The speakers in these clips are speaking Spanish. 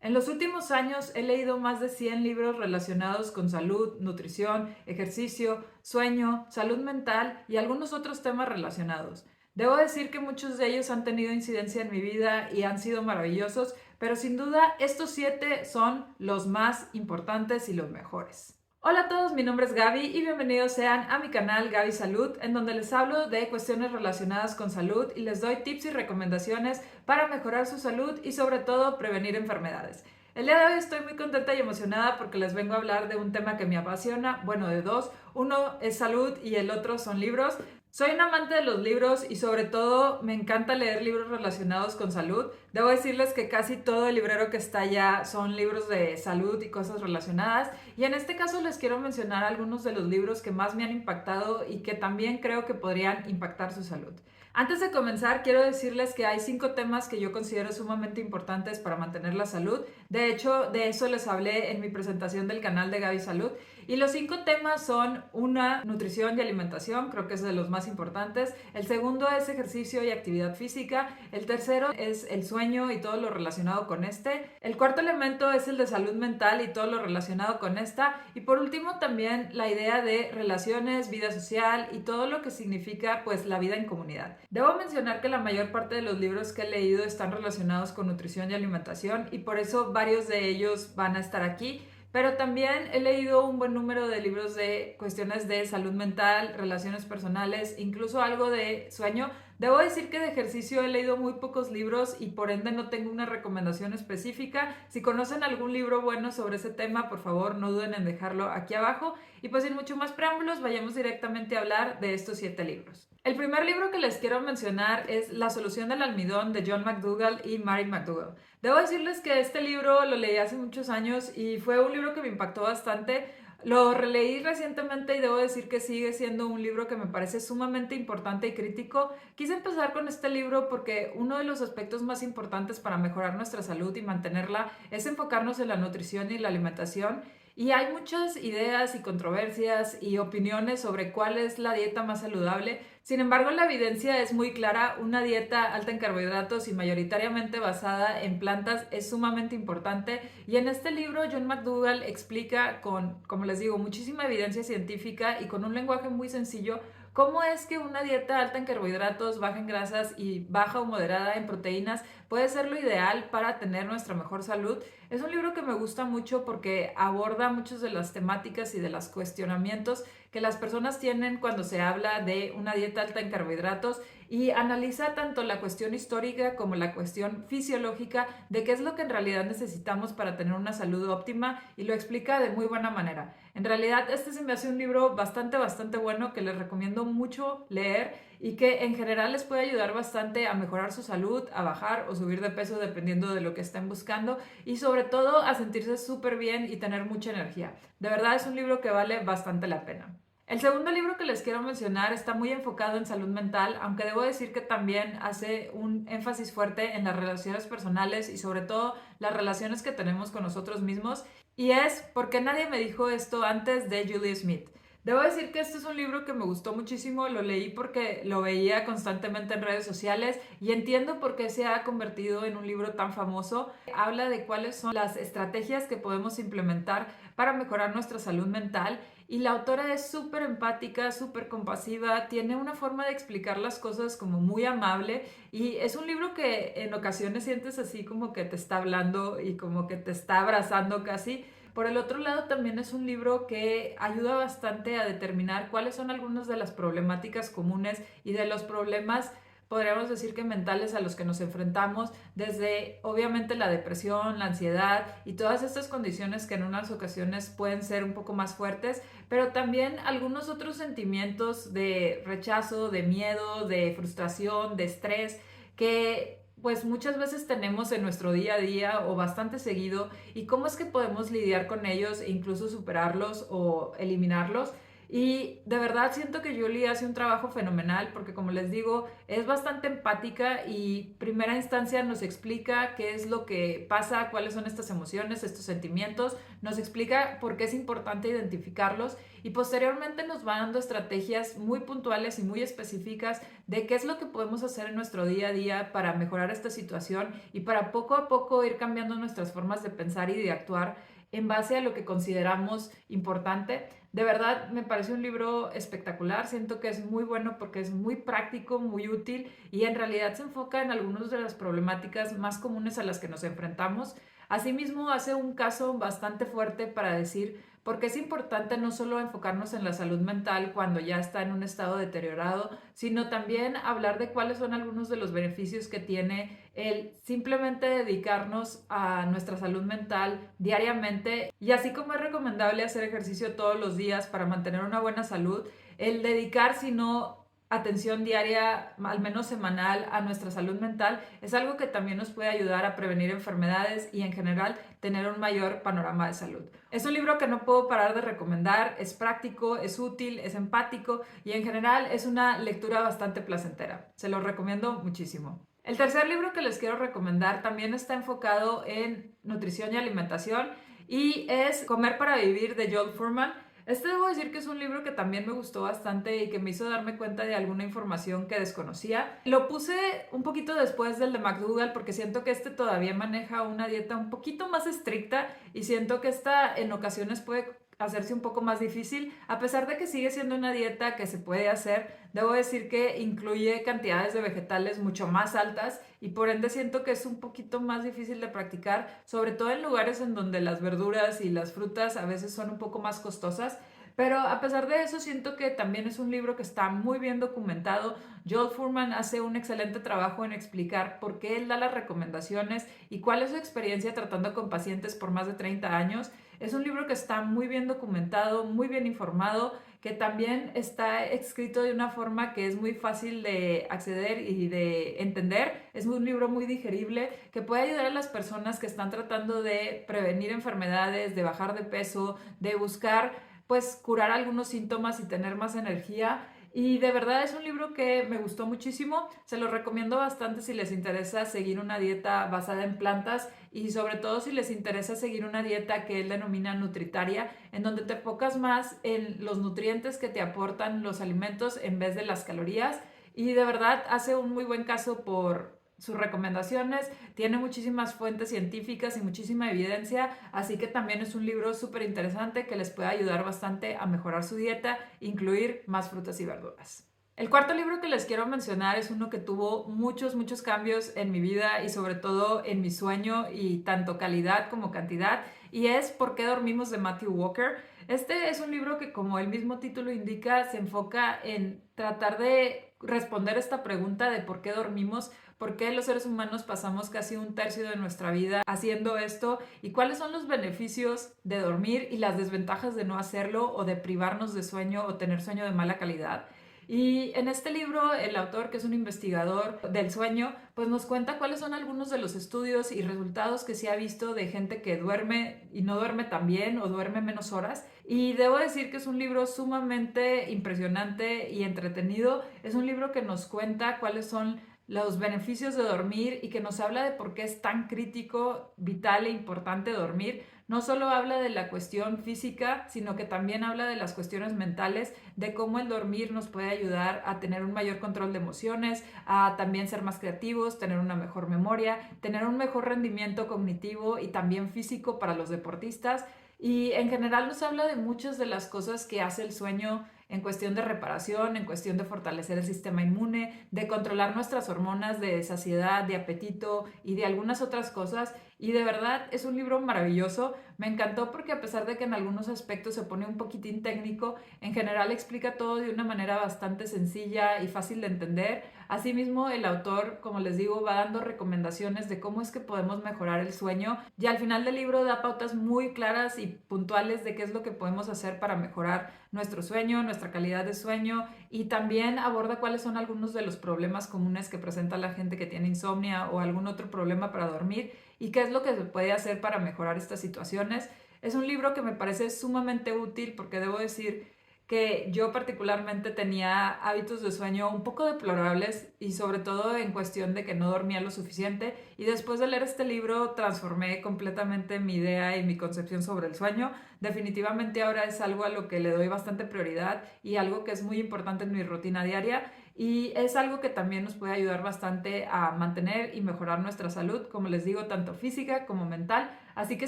En los últimos años he leído más de 100 libros relacionados con salud, nutrición, ejercicio, sueño, salud mental y algunos otros temas relacionados. Debo decir que muchos de ellos han tenido incidencia en mi vida y han sido maravillosos, pero sin duda estos 7 son los más importantes y los mejores. Hola a todos, mi nombre es Gaby y bienvenidos sean a mi canal Gaby Salud, en donde les hablo de cuestiones relacionadas con salud y les doy tips y recomendaciones para mejorar su salud y sobre todo prevenir enfermedades. El día de hoy estoy muy contenta y emocionada porque les vengo a hablar de un tema que me apasiona, bueno, de dos. Uno es salud y el otro son libros. Soy un amante de los libros y sobre todo me encanta leer libros relacionados con salud. Debo decirles que casi todo el librero que está allá son libros de salud y cosas relacionadas. Y en este caso les quiero mencionar algunos de los libros que más me han impactado y que también creo que podrían impactar su salud. Antes de comenzar, quiero decirles que hay 5 temas que yo considero sumamente importantes para mantener la salud. De hecho, de eso les hablé en mi presentación del canal de Gaby Salud. Y los 5 temas son: una, nutrición y alimentación, creo que es de los más importantes. El segundo es ejercicio y actividad física. El tercero es el sueño y todo lo relacionado con este. El cuarto elemento es el de salud mental y todo lo relacionado con esta. Y por último también la idea de relaciones, vida social y todo lo que significa pues la vida en comunidad. Debo mencionar que la mayor parte de los libros que he leído están relacionados con nutrición y alimentación y por eso varios de ellos van a estar aquí. Pero también he leído un buen número de libros de cuestiones de salud mental, relaciones personales, incluso algo de sueño. Debo decir que de ejercicio he leído muy pocos libros y por ende no tengo una recomendación específica. Si conocen algún libro bueno sobre ese tema, por favor no duden en dejarlo aquí abajo. Y pues sin mucho más preámbulos, vayamos directamente a hablar de estos 7 libros. El primer libro que les quiero mencionar es La solución del almidón de John McDougall y Mary McDougall. Debo decirles que este libro lo leí hace muchos años y fue un libro que me impactó bastante. Lo releí recientemente y debo decir que sigue siendo un libro que me parece sumamente importante y crítico. Quise empezar con este libro porque uno de los aspectos más importantes para mejorar nuestra salud y mantenerla es enfocarnos en la nutrición y la alimentación. Y hay muchas ideas y controversias y opiniones sobre cuál es la dieta más saludable. Sin embargo, la evidencia es muy clara. Una dieta alta en carbohidratos y mayoritariamente basada en plantas es sumamente importante. Y en este libro, John McDougall explica con, como les digo, muchísima evidencia científica y con un lenguaje muy sencillo cómo es que una dieta alta en carbohidratos, baja en grasas y baja o moderada en proteínas puede ser lo ideal para tener nuestra mejor salud. Es un libro que me gusta mucho porque aborda muchas de las temáticas y de los cuestionamientos que las personas tienen cuando se habla de una dieta alta en carbohidratos y analiza tanto la cuestión histórica como la cuestión fisiológica de qué es lo que en realidad necesitamos para tener una salud óptima y lo explica de muy buena manera. En realidad este se me hace un libro bastante bueno que les recomiendo mucho leer y que en general les puede ayudar bastante a mejorar su salud, a bajar o subir de peso dependiendo de lo que estén buscando y sobre todo a sentirse súper bien y tener mucha energía. De verdad es un libro que vale bastante la pena. El segundo libro que les quiero mencionar está muy enfocado en salud mental, aunque debo decir que también hace un énfasis fuerte en las relaciones personales y sobre todo las relaciones que tenemos con nosotros mismos, y es ¿Por qué nadie me dijo esto antes?, de Julie Smith. Debo decir que este es un libro que me gustó muchísimo, lo leí porque lo veía constantemente en redes sociales y entiendo por qué se ha convertido en un libro tan famoso. Habla de cuáles son las estrategias que podemos implementar para mejorar nuestra salud mental y la autora es súper empática, súper compasiva, tiene una forma de explicar las cosas como muy amable y es un libro que en ocasiones sientes así como que te está hablando y como que te está abrazando casi. Por el otro lado, también es un libro que ayuda bastante a determinar cuáles son algunas de las problemáticas comunes y de los problemas, podríamos decir que mentales a los que nos enfrentamos, desde obviamente la depresión, la ansiedad y todas estas condiciones que en unas ocasiones pueden ser un poco más fuertes, pero también algunos otros sentimientos de rechazo, de miedo, de frustración, de estrés, que pues muchas veces tenemos en nuestro día a día o bastante seguido y cómo es que podemos lidiar con ellos e incluso superarlos o eliminarlos. Y de verdad siento que Julie hace un trabajo fenomenal porque, como les digo, es bastante empática y primera instancia nos explica qué es lo que pasa, cuáles son estas emociones, estos sentimientos, nos explica por qué es importante identificarlos y posteriormente nos va dando estrategias muy puntuales y muy específicas de qué es lo que podemos hacer en nuestro día a día para mejorar esta situación y para poco a poco ir cambiando nuestras formas de pensar y de actuar en base a lo que consideramos importante. De verdad, me parece un libro espectacular, siento que es muy bueno porque es muy práctico, muy útil y en realidad se enfoca en algunas de las problemáticas más comunes a las que nos enfrentamos. Asimismo, hace un caso bastante fuerte para decir por qué es importante no solo enfocarnos en la salud mental cuando ya está en un estado deteriorado, sino también hablar de cuáles son algunos de los beneficios que tiene el simplemente dedicarnos a nuestra salud mental diariamente. Y así como es recomendable hacer ejercicio todos los días para mantener una buena salud, el dedicar, si no atención diaria, al menos semanal, a nuestra salud mental, es algo que también nos puede ayudar a prevenir enfermedades y en general tener un mayor panorama de salud. Es un libro que no puedo parar de recomendar, es práctico, es útil, es empático y en general es una lectura bastante placentera. Se lo recomiendo muchísimo. El tercer libro que les quiero recomendar también está enfocado en nutrición y alimentación y es Comer para Vivir de Joel Fuhrman. Debo decir que es un libro que también me gustó bastante y que me hizo darme cuenta de alguna información que desconocía. Lo puse un poquito después del de McDougall porque siento que todavía maneja una dieta un poquito más estricta y siento que esta en ocasiones puede hacerse un poco más difícil, a pesar de que sigue siendo una dieta que se puede hacer. Debo decir que incluye cantidades de vegetales mucho más altas y por ende siento que es un poquito más difícil de practicar, sobre todo en lugares en donde las verduras y las frutas a veces son un poco más costosas. Pero a pesar de eso, siento que también es un libro que está muy bien documentado. Joel Fuhrman hace un excelente trabajo en explicar por qué él da las recomendaciones y cuál es su experiencia tratando con pacientes por más de 30 años. Es un libro que está muy bien documentado, muy bien informado, que también está escrito de una forma que es muy fácil de acceder y de entender. Es un libro muy digerible que puede ayudar a las personas que están tratando de prevenir enfermedades, de bajar de peso, de buscar pues curar algunos síntomas y tener más energía. Y de verdad es un libro que me gustó muchísimo, se lo recomiendo bastante si les interesa seguir una dieta basada en plantas y sobre todo si les interesa seguir una dieta que él denomina nutritaria, en donde te enfocas más en los nutrientes que te aportan los alimentos en vez de las calorías. Y de verdad hace un muy buen caso por sus recomendaciones, tiene muchísimas fuentes científicas y muchísima evidencia, así que también es un libro súper interesante que les puede ayudar bastante a mejorar su dieta, incluir más frutas y verduras. El cuarto libro que les quiero mencionar es uno que tuvo muchos cambios en mi vida y sobre todo en mi sueño y tanto calidad como cantidad y es ¿Por qué dormimos? De Matthew Walker. Es un libro que, como el mismo título indica, se enfoca en tratar de responder esta pregunta de por qué dormimos, por qué los seres humanos pasamos casi un tercio de nuestra vida haciendo esto y cuáles son los beneficios de dormir y las desventajas de no hacerlo o de privarnos de sueño o tener sueño de mala calidad. Y en este libro, el autor, que es un investigador del sueño, pues nos cuenta cuáles son algunos de los estudios y resultados que se ha visto de gente que duerme y no duerme tan bien o duerme menos horas. Y debo decir que es un libro sumamente impresionante y entretenido. Es un libro que nos cuenta cuáles son los beneficios de dormir y que nos habla de por qué es tan crítico, vital e importante dormir. No solo habla de la cuestión física, sino que también habla de las cuestiones mentales, de cómo el dormir nos puede ayudar a tener un mayor control de emociones, a también ser más creativos, tener una mejor memoria, tener un mejor rendimiento cognitivo y también físico para los deportistas. Y en general nos habla de muchas de las cosas que hace el sueño en cuestión de reparación, en cuestión de fortalecer el sistema inmune, de controlar nuestras hormonas de saciedad, de apetito y de algunas otras cosas. Y de verdad es un libro maravilloso. Me encantó porque a pesar de que en algunos aspectos se pone un poquitín técnico, en general explica todo de una manera bastante sencilla y fácil de entender. Asimismo, el autor, como les digo, va dando recomendaciones de cómo es que podemos mejorar el sueño y al final del libro da pautas muy claras y puntuales de qué es lo que podemos hacer para mejorar nuestro sueño, nuestra calidad de sueño y también aborda cuáles son algunos de los problemas comunes que presenta la gente que tiene insomnia o algún otro problema para dormir y qué es lo que se puede hacer para mejorar estas situaciones. Es un libro que me parece sumamente útil porque debo decir que yo particularmente tenía hábitos de sueño un poco deplorables y sobre todo en cuestión de que no dormía lo suficiente. Y después de leer este libro transformé completamente mi idea y mi concepción sobre el sueño. Definitivamente ahora es algo a lo que le doy bastante prioridad y algo que es muy importante en mi rutina diaria. Y es algo que también nos puede ayudar bastante a mantener y mejorar nuestra salud, como les digo, tanto física como mental. Así que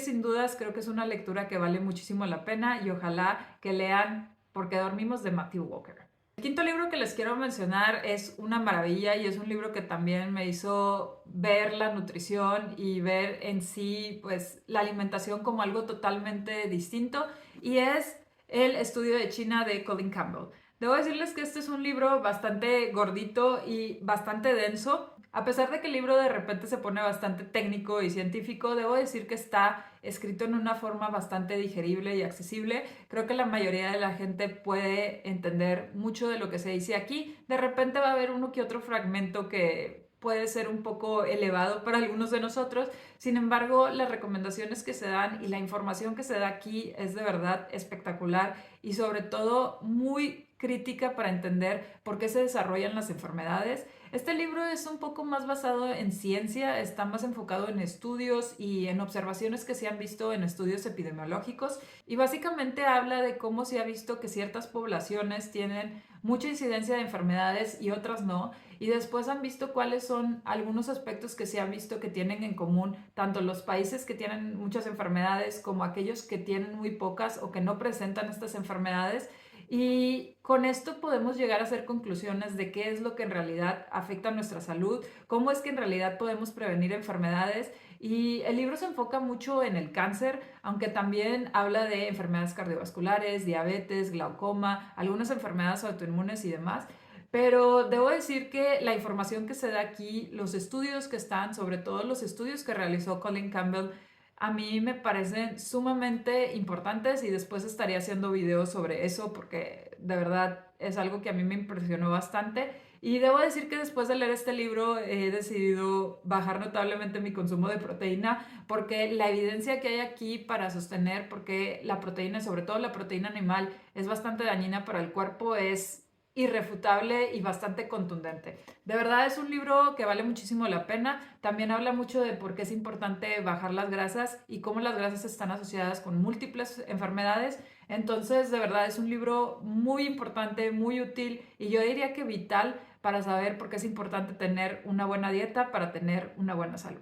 sin dudas creo que es una lectura que vale muchísimo la pena y ojalá que lean Porque dormimos de Matthew Walker. El quinto libro que les quiero mencionar es una maravilla y es un libro que también me hizo ver la nutrición y ver en sí pues la alimentación como algo totalmente distinto y es El estudio de China de Colin Campbell. Debo decirles que este es un libro bastante gordito y bastante denso. A pesar de que el libro de repente se pone bastante técnico y científico, debo decir que está escrito en una forma bastante digerible y accesible. Creo que la mayoría de la gente puede entender mucho de lo que se dice aquí. De repente va a haber uno que otro fragmento que puede ser un poco elevado para algunos de nosotros. Sin embargo, las recomendaciones que se dan y la información que se da aquí es de verdad espectacular y sobre todo muy crítica para entender por qué se desarrollan las enfermedades. Este libro es un poco más basado en ciencia, está más enfocado en estudios y en observaciones que se han visto en estudios epidemiológicos y básicamente habla de cómo se ha visto que ciertas poblaciones tienen mucha incidencia de enfermedades y otras no, y después han visto cuáles son algunos aspectos que se han visto que tienen en común tanto los países que tienen muchas enfermedades como aquellos que tienen muy pocas o que no presentan estas enfermedades. Y con esto podemos llegar a hacer conclusiones de qué es lo que en realidad afecta a nuestra salud, cómo es que en realidad podemos prevenir enfermedades. Y el libro se enfoca mucho en el cáncer, aunque también habla de enfermedades cardiovasculares, diabetes, glaucoma, algunas enfermedades autoinmunes y demás. Pero debo decir que la información que se da aquí, los estudios que están, sobre todo los estudios que realizó Colin Campbell, a mí me parecen sumamente importantes y después estaría haciendo videos sobre eso porque de verdad es algo que a mí me impresionó bastante. Y debo decir que después de leer este libro he decidido bajar notablemente mi consumo de proteína porque la evidencia que hay aquí para sostener porque la proteína, sobre todo la proteína animal, es bastante dañina para el cuerpo es irrefutable y bastante contundente. De verdad es un libro que vale muchísimo la pena. También habla mucho de por qué es importante bajar las grasas y cómo las grasas están asociadas con múltiples enfermedades. Entonces, de verdad es un libro muy importante, muy útil y yo diría que vital para saber por qué es importante tener una buena dieta para tener una buena salud.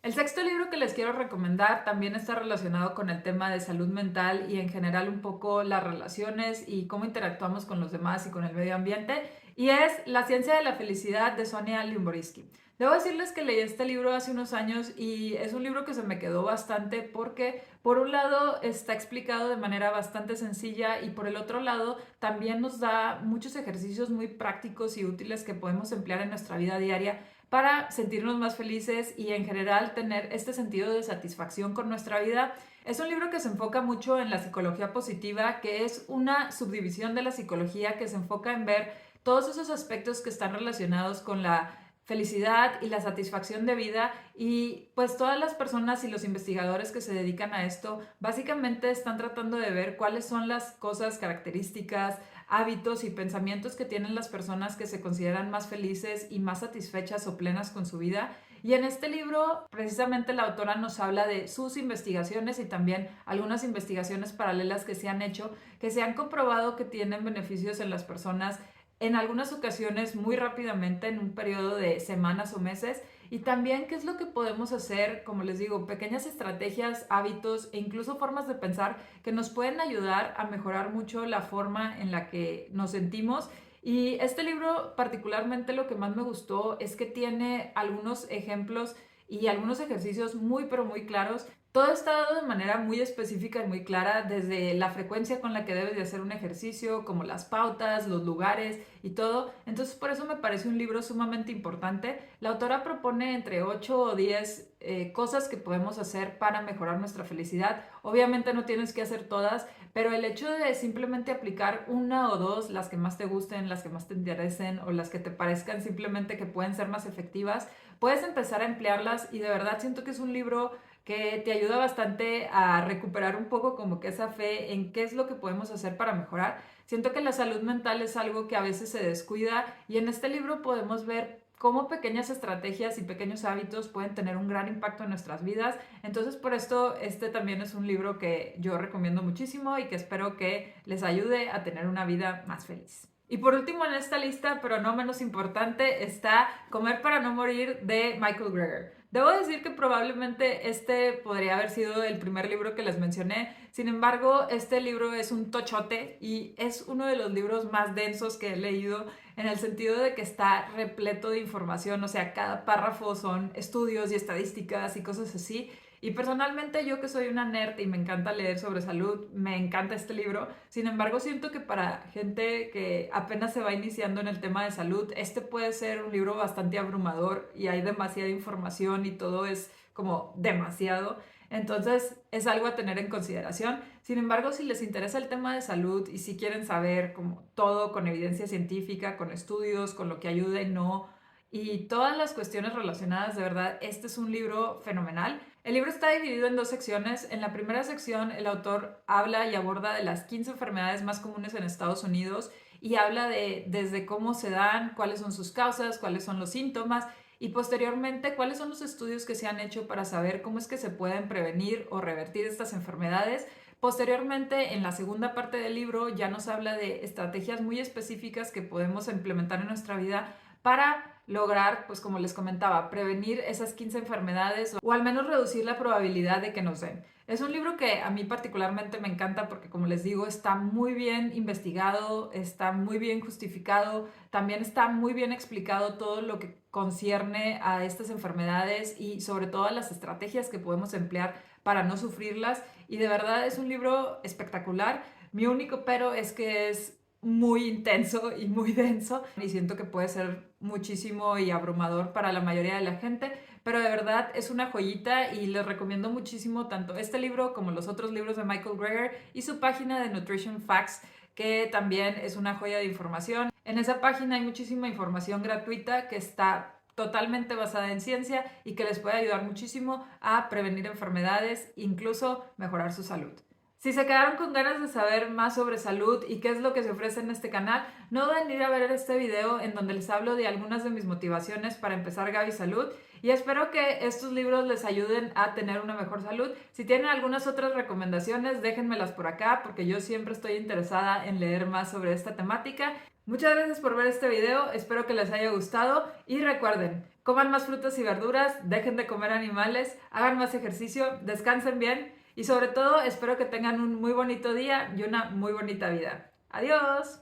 El sexto libro que les quiero recomendar también está relacionado con el tema de salud mental y en general un poco las relaciones y cómo interactuamos con los demás y con el medio ambiente, y es La ciencia de la felicidad de Sonia Lyubomirsky. Debo decirles que leí este libro hace unos años y es un libro que se me quedó bastante porque por un lado está explicado de manera bastante sencilla y por el otro lado también nos da muchos ejercicios muy prácticos y útiles que podemos emplear en nuestra vida diaria para sentirnos más felices y en general tener este sentido de satisfacción con nuestra vida. Es un libro que se enfoca mucho en la psicología positiva, que es una subdivisión de la psicología que se enfoca en ver todos esos aspectos que están relacionados con la felicidad y la satisfacción de vida, y pues todas las personas y los investigadores que se dedican a esto básicamente están tratando de ver cuáles son las cosas, características, hábitos y pensamientos que tienen las personas que se consideran más felices y más satisfechas o plenas con su vida. Y en este libro, precisamente la autora nos habla de sus investigaciones y también algunas investigaciones paralelas que se han hecho, que se han comprobado que tienen beneficios en las personas en algunas ocasiones muy rápidamente, en un periodo de semanas o meses, y también qué es lo que podemos hacer, como les digo, pequeñas estrategias, hábitos e incluso formas de pensar que nos pueden ayudar a mejorar mucho la forma en la que nos sentimos. Y este libro particularmente lo que más me gustó es que tiene algunos ejemplos y algunos ejercicios muy pero muy claros. Todo está dado de manera muy específica y muy clara, desde la frecuencia con la que debes de hacer un ejercicio, como las pautas, los lugares y todo. Entonces por eso me parece un libro sumamente importante. La autora propone entre 8 o 10 cosas que podemos hacer para mejorar nuestra felicidad. Obviamente no tienes que hacer todas, pero el hecho de simplemente aplicar una o dos, las que más te gusten, las que más te interesen o las que te parezcan simplemente que pueden ser más efectivas, puedes empezar a emplearlas y de verdad siento que es un libro que te ayuda bastante a recuperar un poco como que esa fe en qué es lo que podemos hacer para mejorar. Siento que la salud mental es algo que a veces se descuida y en este libro podemos ver cómo pequeñas estrategias y pequeños hábitos pueden tener un gran impacto en nuestras vidas. Entonces, por esto, este también es un libro que yo recomiendo muchísimo y que espero que les ayude a tener una vida más feliz. Y por último en esta lista, pero no menos importante, está Comer para no morir de Michael Greger. Debo decir que probablemente este podría haber sido el primer libro que les mencioné. Sin embargo, este libro es un tochote y es uno de los libros más densos que he leído en el sentido de que está repleto de información. O sea, cada párrafo son estudios y estadísticas y cosas así. Y personalmente yo que soy una nerd y me encanta leer sobre salud, me encanta este libro. Sin embargo, siento que para gente que apenas se va iniciando en el tema de salud, este puede ser un libro bastante abrumador y hay demasiada información y todo es como demasiado. Entonces es algo a tener en consideración. Sin embargo, si les interesa el tema de salud y si quieren saber como todo con evidencia científica, con estudios, con lo que ayuda y no, y todas las cuestiones relacionadas, de verdad, este es un libro fenomenal. El libro está dividido en dos secciones. En la primera sección, el autor habla y aborda de las 15 enfermedades más comunes en Estados Unidos y habla de desde cómo se dan, cuáles son sus causas, cuáles son los síntomas y posteriormente cuáles son los estudios que se han hecho para saber cómo es que se pueden prevenir o revertir estas enfermedades. Posteriormente, en la segunda parte del libro, ya nos habla de estrategias muy específicas que podemos implementar en nuestra vida para lograr, pues como les comentaba, prevenir esas 15 enfermedades o al menos reducir la probabilidad de que nos den. Es un libro que a mí particularmente me encanta porque, como les digo, está muy bien investigado, está muy bien justificado, también está muy bien explicado todo lo que concierne a estas enfermedades y sobre todo a las estrategias que podemos emplear para no sufrirlas. Y de verdad es un libro espectacular. Mi único pero es que es muy intenso y muy denso y siento que puede ser muchísimo y abrumador para la mayoría de la gente, pero de verdad es una joyita y les recomiendo muchísimo tanto este libro como los otros libros de Michael Greger y su página de Nutrition Facts, que también es una joya de información. En esa página hay muchísima información gratuita que está totalmente basada en ciencia y que les puede ayudar muchísimo a prevenir enfermedades, incluso mejorar su salud. Si se quedaron con ganas de saber más sobre salud y qué es lo que se ofrece en este canal, no duden en ir a ver este video en donde les hablo de algunas de mis motivaciones para empezar Gaby Salud y espero que estos libros les ayuden a tener una mejor salud. Si tienen algunas otras recomendaciones, déjenmelas por acá porque yo siempre estoy interesada en leer más sobre esta temática. Muchas gracias por ver este video, espero que les haya gustado y recuerden, coman más frutas y verduras, dejen de comer animales, hagan más ejercicio, descansen bien. Y sobre todo, espero que tengan un muy bonito día y una muy bonita vida. ¡Adiós!